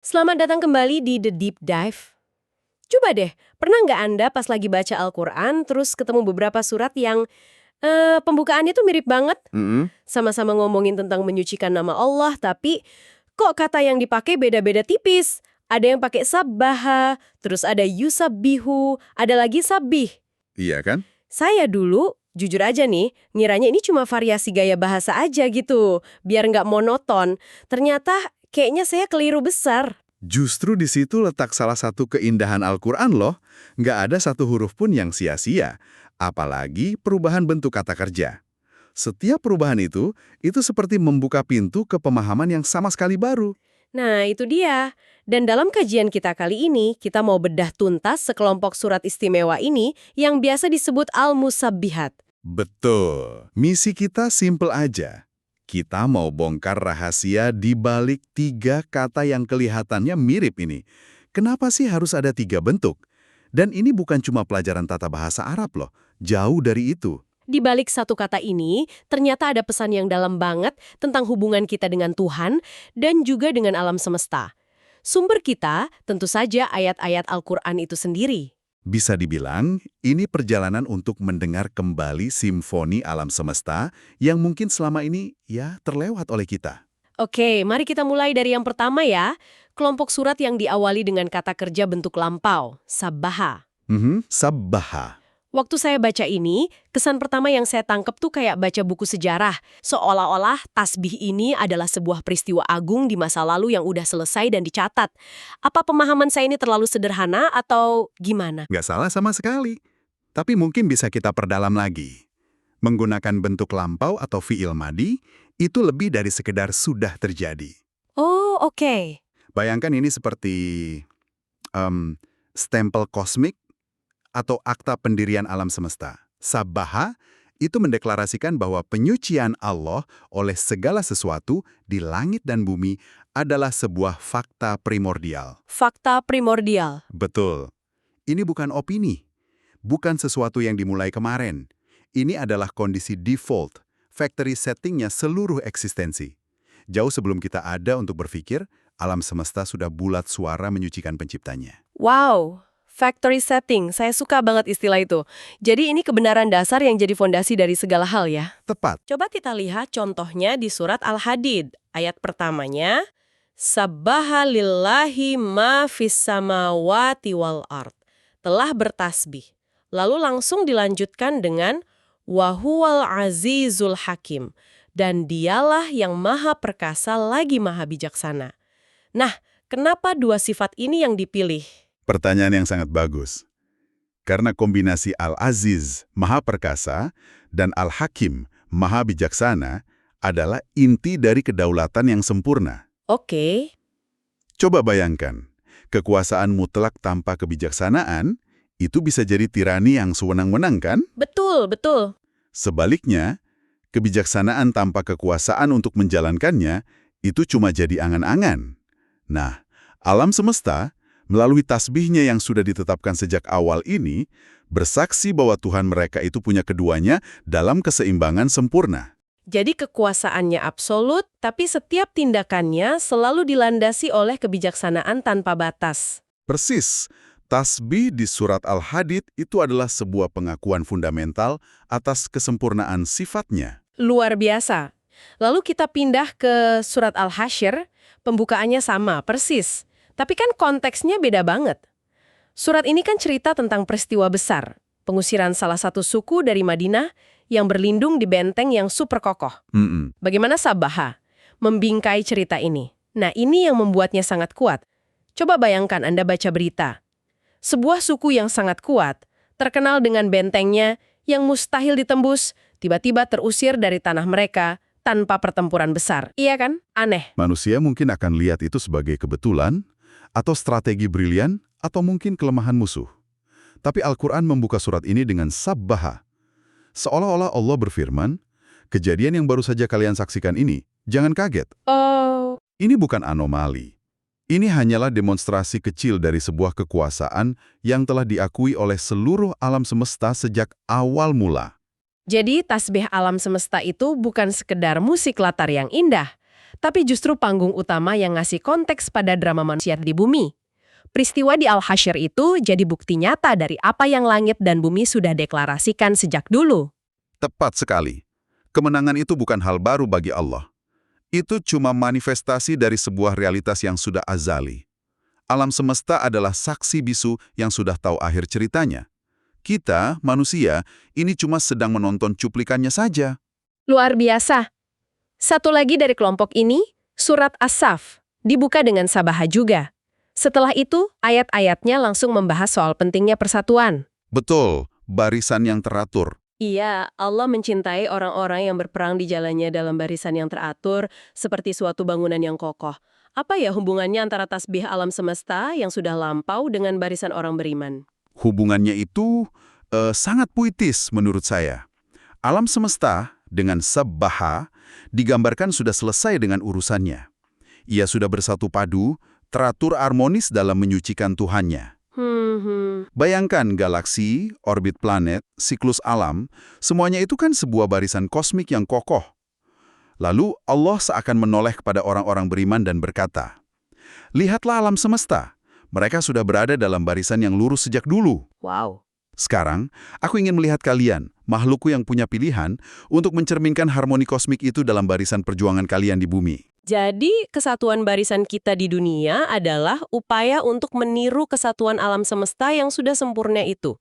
Selamat datang kembali di The Deep Dive. Coba deh, pernah nggak Anda pas lagi baca Al-Quran terus ketemu beberapa surat yang pembukaannya tuh mirip banget? Mm-mm. Sama-sama ngomongin tentang menyucikan nama Allah, tapi kok kata yang dipakai beda-beda tipis? Ada yang pakai sabbaha, terus ada yusabbihu, ada lagi sabbih. Iya kan? Saya dulu, jujur aja nih, ngiranya ini cuma variasi gaya bahasa aja gitu, biar nggak monoton. Ternyata kayaknya saya keliru besar. Justru di situ letak salah satu keindahan Al-Quran loh. Nggak ada satu huruf pun yang sia-sia. Apalagi perubahan bentuk kata kerja. Setiap perubahan itu seperti membuka pintu ke pemahaman yang sama sekali baru. Nah, itu dia. Dan dalam kajian kita kali ini, kita mau bedah tuntas sekelompok surat istimewa ini yang biasa disebut Al-Musabbihat. Betul. Misi kita simple aja. Kita mau bongkar rahasia di balik 3 kata yang kelihatannya mirip ini. Kenapa sih harus ada 3 bentuk? Dan ini bukan cuma pelajaran tata bahasa Arab loh. Jauh dari itu. Di balik satu kata ini, ternyata ada pesan yang dalam banget tentang hubungan kita dengan Tuhan dan juga dengan alam semesta. Sumber kita tentu saja ayat-ayat Al-Quran itu sendiri. Bisa dibilang, ini perjalanan untuk mendengar kembali simfoni alam semesta yang mungkin selama ini terlewat oleh kita. Oke, mari kita mulai dari yang pertama ya. Kelompok surat yang diawali dengan kata kerja bentuk lampau, sabbaha. Sabbaha. Waktu saya baca ini, kesan pertama yang saya tangkep tuh kayak baca buku sejarah. Seolah-olah tasbih ini adalah sebuah peristiwa agung di masa lalu yang udah selesai dan dicatat. Apa pemahaman saya ini terlalu sederhana atau gimana? Nggak salah sama sekali. Tapi mungkin bisa kita perdalam lagi. Menggunakan bentuk lampau atau fi'il madi, itu lebih dari sekedar sudah terjadi. Oh, oke. Bayangkan ini seperti stempel kosmik atau akta pendirian alam semesta. Sabbaha itu mendeklarasikan bahwa penyucian Allah oleh segala sesuatu di langit dan bumi adalah sebuah fakta primordial. Fakta primordial. Betul. Ini bukan opini, bukan sesuatu yang dimulai kemarin. Ini adalah kondisi default, factory settingnya seluruh eksistensi. Jauh sebelum kita ada untuk berpikir, alam semesta sudah bulat suara menyucikan penciptanya. Wow, factory setting. Saya suka banget istilah itu. Jadi ini kebenaran dasar yang jadi fondasi dari segala hal ya. Tepat. Coba kita lihat contohnya di surat Al-Hadid. Ayat pertamanya, Sabbaha lillahi ma fis samawati wal ard. Telah bertasbih. Lalu langsung dilanjutkan dengan Wahuwal azizul hakim. Dan dialah yang maha perkasa lagi maha bijaksana. Nah, kenapa dua sifat ini yang dipilih? Pertanyaan yang sangat bagus. Karena kombinasi Al-Aziz, Maha Perkasa, dan Al-Hakim, Maha Bijaksana, adalah inti dari kedaulatan yang sempurna. Oke. Coba bayangkan, kekuasaan mutlak tanpa kebijaksanaan, itu bisa jadi tirani yang sewenang-wenang kan? Betul, betul. Sebaliknya, kebijaksanaan tanpa kekuasaan untuk menjalankannya, itu cuma jadi angan-angan. Nah, alam semesta, melalui tasbihnya yang sudah ditetapkan sejak awal ini, bersaksi bahwa Tuhan mereka itu punya keduanya dalam keseimbangan sempurna. Jadi kekuasaannya absolut, tapi setiap tindakannya selalu dilandasi oleh kebijaksanaan tanpa batas. Persis, tasbih di surat Al-Hadid itu adalah sebuah pengakuan fundamental atas kesempurnaan sifatnya. Luar biasa. Lalu kita pindah ke surat Al-Hasyr, pembukaannya sama, persis. Tapi kan konteksnya beda banget. Surat ini kan cerita tentang peristiwa besar, pengusiran salah satu suku dari Madinah yang berlindung di benteng yang super kokoh. Bagaimana Sabbaha membingkai cerita ini? Nah, ini yang membuatnya sangat kuat. Coba bayangkan Anda baca berita. Sebuah suku yang sangat kuat, terkenal dengan bentengnya yang mustahil ditembus, tiba-tiba terusir dari tanah mereka tanpa pertempuran besar. Iya kan? Aneh. Manusia mungkin akan lihat itu sebagai kebetulan, atau strategi brilian, atau mungkin kelemahan musuh. Tapi Al-Quran membuka surat ini dengan sabbaha. Seolah-olah Allah berfirman, kejadian yang baru saja kalian saksikan ini, jangan kaget. Oh. Ini bukan anomali. Ini hanyalah demonstrasi kecil dari sebuah kekuasaan yang telah diakui oleh seluruh alam semesta sejak awal mula. Jadi tasbih alam semesta itu bukan sekedar musik latar yang indah, Tapi justru panggung utama yang ngasih konteks pada drama manusia di bumi. Peristiwa di Al-Hasyr itu jadi bukti nyata dari apa yang langit dan bumi sudah deklarasikan sejak dulu. Tepat sekali. Kemenangan itu bukan hal baru bagi Allah. Itu cuma manifestasi dari sebuah realitas yang sudah azali. Alam semesta adalah saksi bisu yang sudah tahu akhir ceritanya. Kita, manusia, ini cuma sedang menonton cuplikannya saja. Luar biasa. Satu lagi dari kelompok ini, surat As-Saff, dibuka dengan sabaha juga. Setelah itu, ayat-ayatnya langsung membahas soal pentingnya persatuan. Betul, barisan yang teratur. Iya, Allah mencintai orang-orang yang berperang di jalannya dalam barisan yang teratur, seperti suatu bangunan yang kokoh. Apa ya hubungannya antara tasbih alam semesta yang sudah lampau dengan barisan orang beriman? Hubungannya itu sangat puitis menurut saya. Alam semesta dengan sabbaha digambarkan sudah selesai dengan urusannya. Ia sudah bersatu padu, teratur harmonis dalam menyucikan Tuhannya. Bayangkan galaksi, orbit planet, siklus alam, semuanya itu kan sebuah barisan kosmik yang kokoh. Lalu Allah seakan menoleh kepada orang-orang beriman dan berkata, "Lihatlah alam semesta, mereka sudah berada dalam barisan yang lurus sejak dulu. Wow. Sekarang, aku ingin melihat kalian, makhlukku yang punya pilihan, untuk mencerminkan harmoni kosmik itu dalam barisan perjuangan kalian di bumi." Jadi, kesatuan barisan kita di dunia adalah upaya untuk meniru kesatuan alam semesta yang sudah sempurna itu.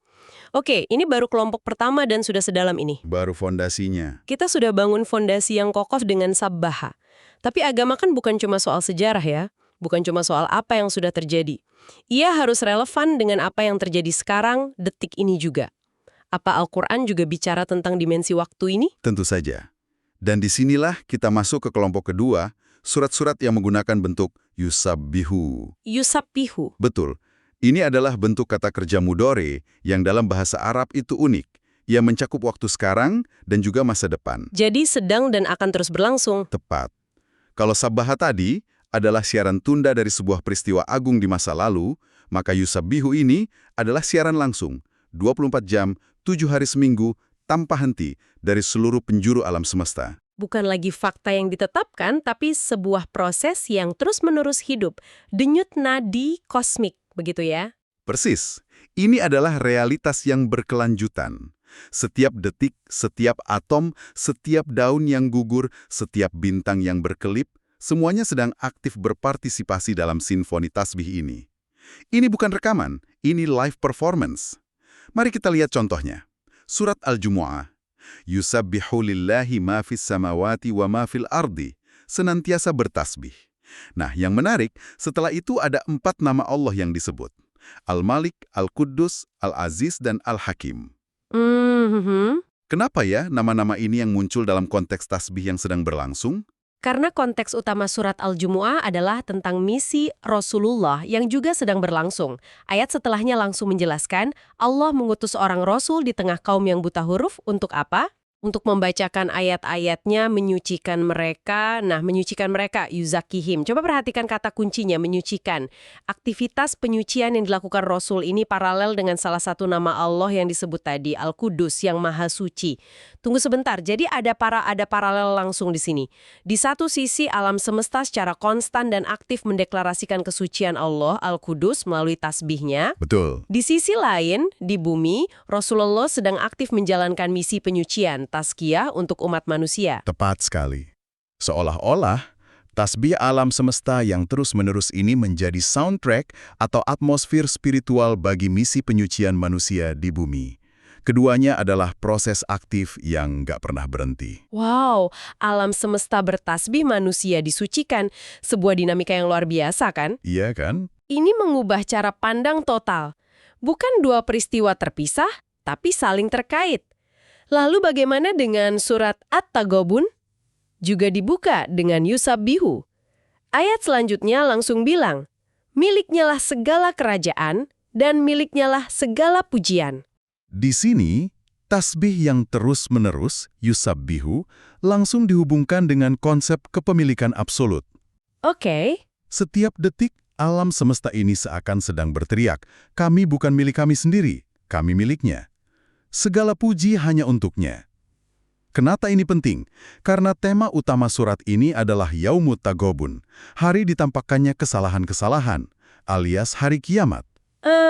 Oke, ini baru kelompok pertama dan sudah sedalam ini. Baru fondasinya. Kita sudah bangun fondasi yang kokoh dengan sabbaha. Tapi agama kan bukan cuma soal sejarah ya, bukan cuma soal apa yang sudah terjadi. Ia harus relevan dengan apa yang terjadi sekarang, detik ini juga. Apa Al-Quran juga bicara tentang dimensi waktu ini? Tentu saja. Dan disinilah kita masuk ke kelompok kedua, surat-surat yang menggunakan bentuk yusabbihu. Yusabbihu. Betul. Ini adalah bentuk kata kerja mudhari yang dalam bahasa Arab itu unik. Ia mencakup waktu sekarang dan juga masa depan. Jadi sedang dan akan terus berlangsung. Tepat. Kalau sabbaha tadi adalah siaran tunda dari sebuah peristiwa agung di masa lalu, maka yusabbihu ini adalah siaran langsung, 24 jam, 7 hari seminggu, tanpa henti dari seluruh penjuru alam semesta. Bukan lagi fakta yang ditetapkan, tapi sebuah proses yang terus-menerus hidup. Denyut nadi kosmik, begitu ya? Persis. Ini adalah realitas yang berkelanjutan. Setiap detik, setiap atom, setiap daun yang gugur, setiap bintang yang berkelip, semuanya sedang aktif berpartisipasi dalam simfoni tasbih ini. Ini bukan rekaman, ini live performance. Mari kita lihat contohnya. Surat Al-Jumu'ah. Yusabbihu lillahi ma fis samawati wa ma fil ardi. Senantiasa bertasbih. Nah, yang menarik, setelah itu ada 4 nama Allah yang disebut. Al-Malik, Al-Quddus, Al-Aziz, dan Al-Hakim. Kenapa ya nama-nama ini yang muncul dalam konteks tasbih yang sedang berlangsung? Karena konteks utama surat Al-Jumu'ah adalah tentang misi Rasulullah yang juga sedang berlangsung. Ayat setelahnya langsung menjelaskan, Allah mengutus orang Rasul di tengah kaum yang buta huruf untuk apa? Untuk membacakan ayat-ayatnya, menyucikan mereka. Nah, menyucikan mereka, yuzakihim. Coba perhatikan kata kuncinya, menyucikan. Aktivitas penyucian yang dilakukan Rasul ini paralel dengan salah satu nama Allah yang disebut tadi, Al-Quddus, yang Maha Suci. Tunggu sebentar, jadi ada paralel langsung di sini. Di satu sisi, alam semesta secara konstan dan aktif mendeklarasikan kesucian Allah, Al-Quddus, melalui tasbihnya. Betul. Di sisi lain, di bumi, Rasulullah sedang aktif menjalankan misi penyucian, tazkiyah untuk umat manusia. Tepat sekali. Seolah-olah, tasbih alam semesta yang terus-menerus ini menjadi soundtrack atau atmosfer spiritual bagi misi penyucian manusia di bumi. Keduanya adalah proses aktif yang nggak pernah berhenti. Wow, alam semesta bertasbih, manusia disucikan. Sebuah dinamika yang luar biasa kan? Iya kan? Ini mengubah cara pandang total. Bukan dua peristiwa terpisah, tapi saling terkait. Lalu bagaimana dengan surat At-Taghabun? Juga dibuka dengan yusabbihu. Ayat selanjutnya langsung bilang, miliknyalah segala kerajaan dan miliknyalah segala pujian. Di sini, tasbih yang terus-menerus, yusabbihu, langsung dihubungkan dengan konsep kepemilikan absolut. Oke. Setiap detik, alam semesta ini seakan sedang berteriak, kami bukan milik kami sendiri, kami miliknya. Segala puji hanya untuknya. Kenapa ini penting? Karena tema utama surat ini adalah Yaumut Taghabun, hari ditampakkannya kesalahan-kesalahan, alias hari kiamat.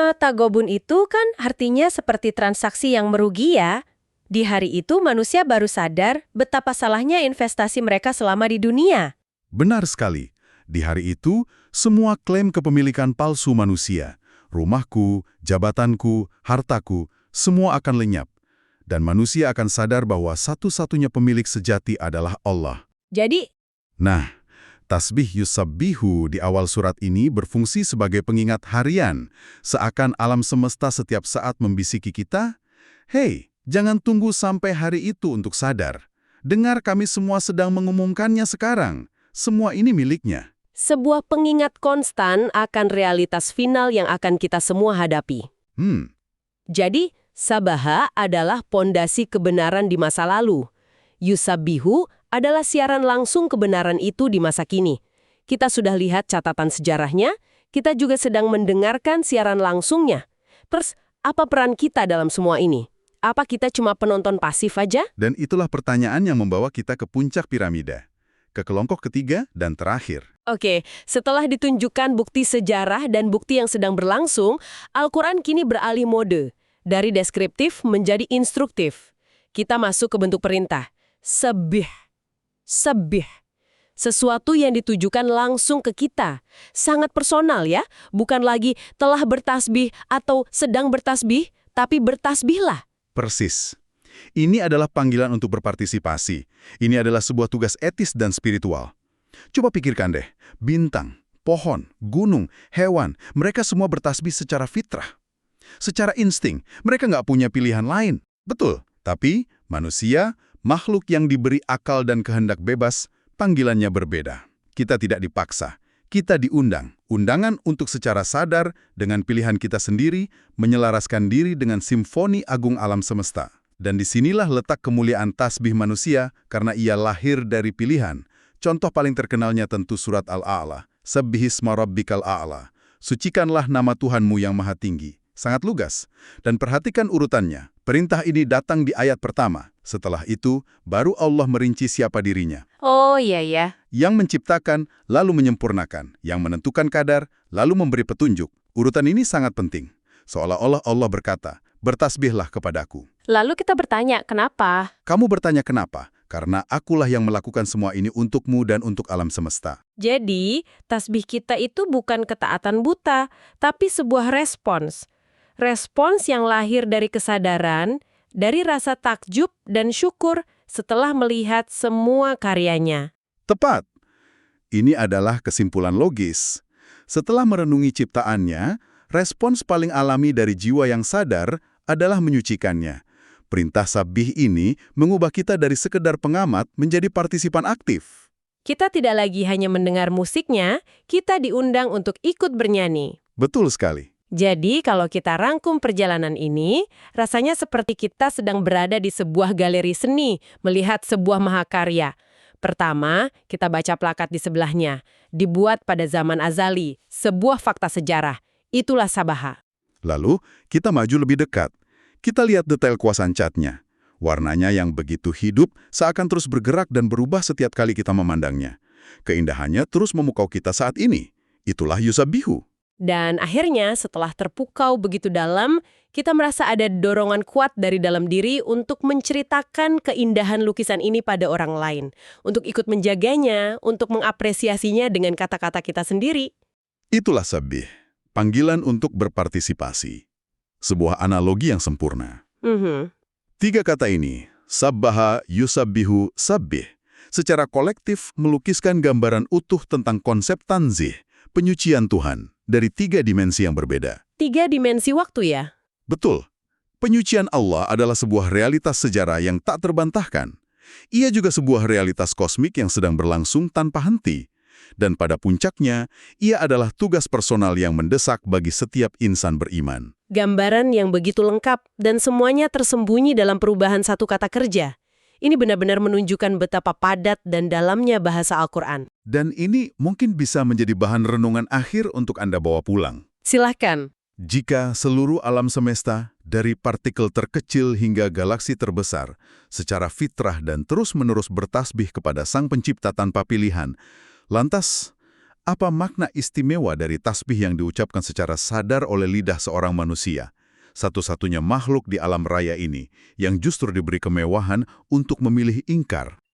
Tagobun itu kan artinya seperti transaksi yang merugi ya. Di hari itu manusia baru sadar betapa salahnya investasi mereka selama di dunia. Benar sekali. Di hari itu, semua klaim kepemilikan palsu manusia, rumahku, jabatanku, hartaku, semua akan lenyap. Dan manusia akan sadar bahwa satu-satunya pemilik sejati adalah Allah. Jadi, Nah, tasbih yusabbihu di awal surat ini berfungsi sebagai pengingat harian, seakan alam semesta setiap saat membisiki kita, "Hei, jangan tunggu sampai hari itu untuk sadar. Dengar, kami semua sedang mengumumkannya sekarang. Semua ini miliknya." sebuah pengingat konstan akan realitas final yang akan kita semua hadapi. Jadi, Sabaha adalah pondasi kebenaran di masa lalu. Yusabbihu adalah siaran langsung kebenaran itu di masa kini. Kita sudah lihat catatan sejarahnya, kita juga sedang mendengarkan siaran langsungnya. Terus, apa peran kita dalam semua ini? Apa kita cuma penonton pasif aja? Dan itulah pertanyaan yang membawa kita ke puncak piramida, ke kelompok ketiga dan terakhir. Oke, setelah ditunjukkan bukti sejarah dan bukti yang sedang berlangsung, Al-Quran kini beralih mode. Dari deskriptif menjadi instruktif. Kita masuk ke bentuk perintah. Sabih. Sabih. Sesuatu yang ditujukan langsung ke kita. Sangat personal ya. Bukan lagi telah bertasbih atau sedang bertasbih, tapi bertasbihlah. Persis. Ini adalah panggilan untuk berpartisipasi. Ini adalah sebuah tugas etis dan spiritual. Coba pikirkan deh, bintang, pohon, gunung, hewan, mereka semua bertasbih secara fitrah. Secara insting, mereka nggak punya pilihan lain. Betul. Tapi, manusia, makhluk yang diberi akal dan kehendak bebas, panggilannya berbeda. Kita tidak dipaksa. Kita diundang. Undangan untuk secara sadar, dengan pilihan kita sendiri, menyelaraskan diri dengan simfoni agung alam semesta. Dan disinilah letak kemuliaan tasbih manusia, karena ia lahir dari pilihan. Contoh paling terkenalnya tentu surat Al-A'la. Sabbihisma rabbikal a'la. Sucikanlah nama Tuhanmu yang maha tinggi. Sangat lugas. Dan perhatikan urutannya. Perintah ini datang di ayat pertama. Setelah itu, baru Allah merinci siapa dirinya. Oh iya ya. Yang menciptakan, lalu menyempurnakan. Yang menentukan kadar, lalu memberi petunjuk. Urutan ini sangat penting. Seolah-olah Allah berkata, "Bertasbihlah kepadaku." Lalu kita bertanya, kenapa? Kamu bertanya kenapa? Karena akulah yang melakukan semua ini untukmu dan untuk alam semesta. Jadi, tasbih kita itu bukan ketaatan buta, tapi sebuah respons. Respons yang lahir dari kesadaran, dari rasa takjub dan syukur setelah melihat semua karyanya. Tepat. Ini adalah kesimpulan logis. Setelah merenungi ciptaannya, respons paling alami dari jiwa yang sadar adalah menyucikannya. Perintah sabih ini mengubah kita dari sekedar pengamat menjadi partisipan aktif. Kita tidak lagi hanya mendengar musiknya, kita diundang untuk ikut bernyanyi. Betul sekali. Jadi, kalau kita rangkum perjalanan ini, rasanya seperti kita sedang berada di sebuah galeri seni, melihat sebuah mahakarya. Pertama, kita baca plakat di sebelahnya. Dibuat pada zaman azali, sebuah fakta sejarah. Itulah Sabaha. Lalu, kita maju lebih dekat. Kita lihat detail kuasaan catnya. Warnanya yang begitu hidup seakan terus bergerak dan berubah setiap kali kita memandangnya. Keindahannya terus memukau kita saat ini. Itulah Yusabbihu. Dan akhirnya setelah terpukau begitu dalam, kita merasa ada dorongan kuat dari dalam diri untuk menceritakan keindahan lukisan ini pada orang lain. Untuk ikut menjaganya, untuk mengapresiasinya dengan kata-kata kita sendiri. Itulah sabih, panggilan untuk berpartisipasi. Sebuah analogi yang sempurna. Tiga kata ini, sabbaha, yusabbihu, sabbih, secara kolektif melukiskan gambaran utuh tentang konsep tanzih, penyucian Tuhan, dari tiga dimensi yang berbeda. 3 dimensi waktu ya? Betul. Penyucian Allah adalah sebuah realitas sejarah yang tak terbantahkan. Ia juga sebuah realitas kosmik yang sedang berlangsung tanpa henti. Dan pada puncaknya, ia adalah tugas personal yang mendesak bagi setiap insan beriman. Gambaran yang begitu lengkap dan semuanya tersembunyi dalam perubahan satu kata kerja. Ini benar-benar menunjukkan betapa padat dan dalamnya bahasa Al-Quran. Dan ini mungkin bisa menjadi bahan renungan akhir untuk Anda bawa pulang. Silahkan. Jika seluruh alam semesta, dari partikel terkecil hingga galaksi terbesar, secara fitrah dan terus-menerus bertasbih kepada Sang Pencipta tanpa pilihan, lantas, apa makna istimewa dari tasbih yang diucapkan secara sadar oleh lidah seorang manusia? Satu-satunya makhluk di alam raya ini yang justru diberi kemewahan untuk memilih ingkar.